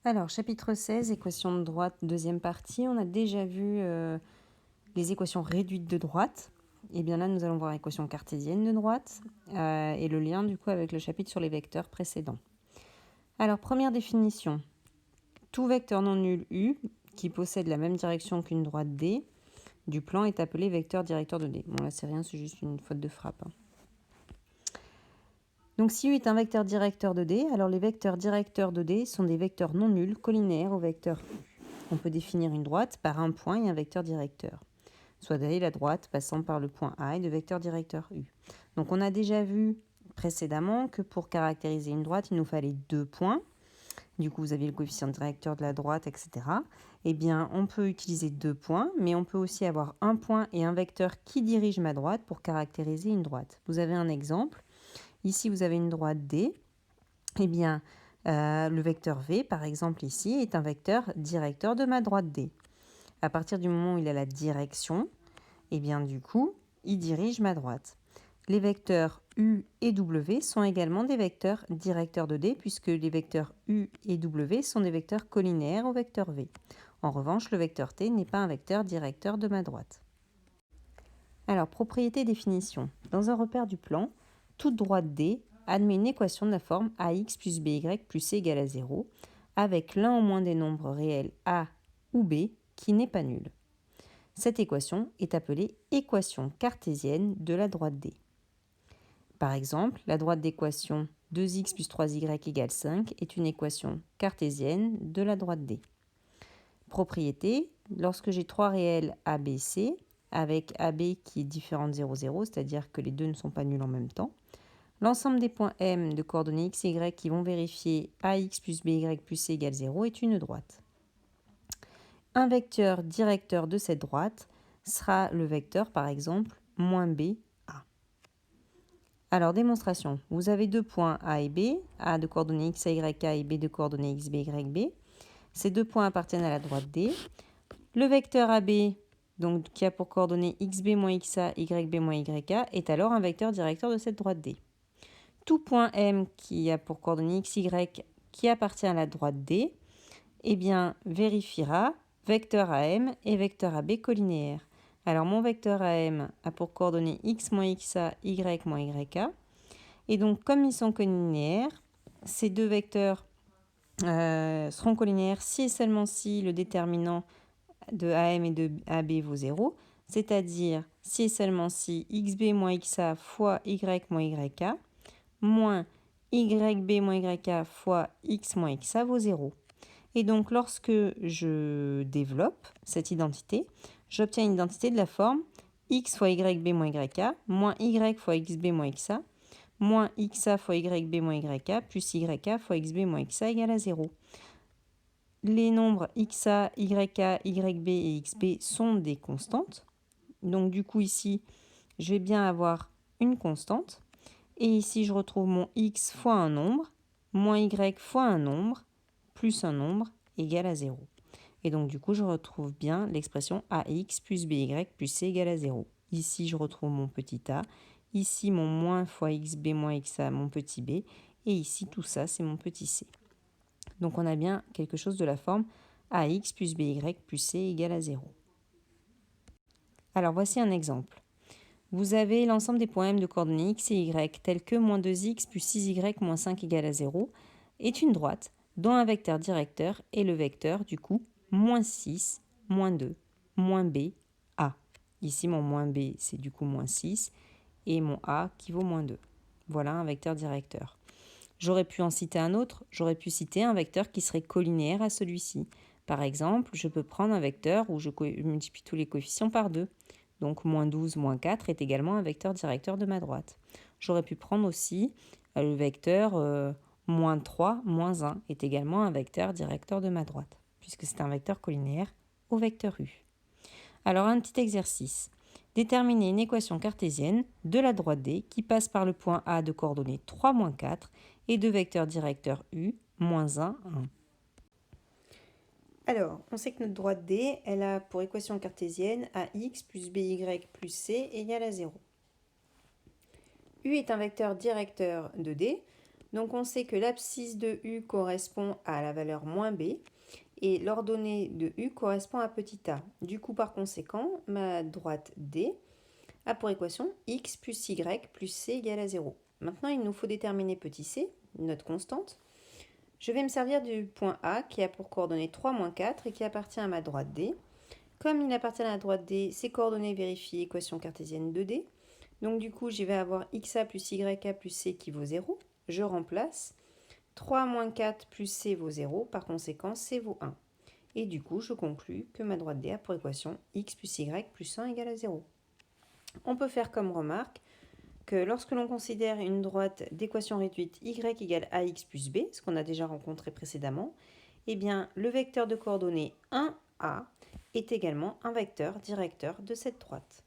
Alors, chapitre 16, équation de droite, deuxième partie. On a déjà vu les équations réduites de droite. Et bien là, nous allons voir l'équation cartésienne de droite et le lien du coup avec le chapitre sur les vecteurs précédents. Alors, première définition. Tout vecteur non nul U qui possède la même direction qu'une droite D du plan est appelé vecteur directeur de D. Bon, là, c'est rien, c'est juste une faute de frappe. Donc, si U est un vecteur directeur de D, alors les vecteurs directeurs de D sont des vecteurs non nuls collinaires au vecteur U. On peut définir une droite par un point et un vecteur directeur, soit d'aller la droite passant par le point A et de vecteur directeur U. Donc on a déjà vu précédemment que pour caractériser une droite, il nous fallait 2 points. Du coup, vous aviez le coefficient directeur de la droite, etc. Eh bien, on peut utiliser 2 points, mais on peut aussi avoir un point et un vecteur qui dirige ma droite pour caractériser une droite. Vous avez un exemple. Ici, vous avez une droite D. Eh bien, le vecteur V, par exemple ici, est un vecteur directeur de ma droite D. À partir du moment où il a la direction, eh bien du coup, il dirige ma droite. Les vecteurs U et W sont également des vecteurs directeurs de D, puisque les vecteurs U et W sont des vecteurs collinaires au vecteur V. En revanche, le vecteur T n'est pas un vecteur directeur de ma droite. Alors, propriété définition. Dans un repère du plan, toute droite D admet une équation de la forme AX plus BY plus C égale à 0, avec l'un au moins des nombres réels A ou B qui n'est pas nul. Cette équation est appelée équation cartésienne de la droite D. Par exemple, la droite d'équation 2x plus 3y égale 5 est une équation cartésienne de la droite D. Propriété, lorsque j'ai 3 réels A, B, C, avec AB qui est différent de 0, 0, c'est-à-dire que les deux ne sont pas nuls en même temps, l'ensemble des points M de coordonnées x et y qui vont vérifier AX plus BY plus C égale 0 est une droite. Un vecteur directeur de cette droite sera le vecteur, par exemple, moins b, a. Alors, démonstration. Vous avez 2 points A et B, A de coordonnées x, y, a et B de coordonnées x, b, y, b. Ces 2 points appartiennent à la droite D. Le vecteur AB, donc, qui a pour coordonnées xb moins xa, yb moins yk, est alors un vecteur directeur de cette droite D. Tout point M qui a pour coordonnées xy qui appartient à la droite D, eh bien, vérifiera vecteur AM et vecteur AB collinéaires. Alors, mon vecteur AM a pour coordonnées x moins xa, y moins yk. Et donc, comme ils sont collinéaires, ces deux vecteurs seront collinéaires si et seulement si le déterminant de AM et de AB vaut 0, c'est-à-dire si et seulement si xb moins xa fois y moins yk moins yb moins yk fois x moins xa vaut 0. Et donc, lorsque je développe cette identité, j'obtiens une identité de la forme x fois yb moins yk moins y fois xb moins xa moins xa fois yb moins yk plus yk fois xb moins xa égale à 0. Les nombres xa, yk, yb et xb sont des constantes. Donc, du coup, ici, je vais bien avoir une constante. Et ici, je retrouve mon x fois un nombre, moins y fois un nombre, plus un nombre égale à 0. Et donc, du coup, je retrouve bien l'expression ax plus by plus c égale à 0. Ici, je retrouve mon petit a. Ici, mon moins fois xb moins xa, mon petit b. Et ici, tout ça, c'est mon petit c. Donc, on a bien quelque chose de la forme ax plus by plus c égale à 0. Alors, voici un exemple. Vous avez l'ensemble des points M de coordonnées x et y tels que moins 2x plus 6y moins 5 égale à 0 est une droite dont un vecteur directeur est le vecteur du coup moins 6, moins 2, moins b, a. Ici mon moins b c'est du coup moins 6 et mon a qui vaut moins 2. Voilà un vecteur directeur. J'aurais pu en citer un autre, j'aurais pu citer un vecteur qui serait collinéaire à celui-ci. Par exemple, je peux prendre un vecteur où je multiplie tous les coefficients par 2. Donc, moins 12, moins 4 est également un vecteur directeur de ma droite. J'aurais pu prendre aussi le vecteur moins 3, moins 1 est également un vecteur directeur de ma droite, puisque c'est un vecteur collinaire au vecteur U. Alors, un petit exercice. Déterminer une équation cartésienne de la droite D qui passe par le point A de coordonnées 3, moins 4 et de vecteurs directeurs U, moins 1, 1. Alors, on sait que notre droite D, elle a pour équation cartésienne AX plus BY plus C égale à 0. U est un vecteur directeur de D. Donc on sait que l'abscisse de U correspond à la valeur moins B et l'ordonnée de U correspond à petit a. Du coup, par conséquent, ma droite D a pour équation x plus y plus c égale à 0. Maintenant, il nous faut déterminer petit c, notre constante. Je vais me servir du point A qui a pour coordonnées 3 moins 4 et qui appartient à ma droite D. Comme il appartient à la droite D, ces coordonnées vérifient équation cartésienne de D. Donc du coup, je vais avoir xa plus ya plus c qui vaut 0. Je remplace. 3 moins 4 plus c vaut 0. Par conséquent, c vaut 1. Et du coup, je conclus que ma droite D a pour équation x plus y plus 1 égale à 0. On peut faire comme remarque que lorsque l'on considère une droite d'équation réduite y égale ax plus b, ce qu'on a déjà rencontré précédemment, eh bien, le vecteur de coordonnées 1a est également un vecteur directeur de cette droite.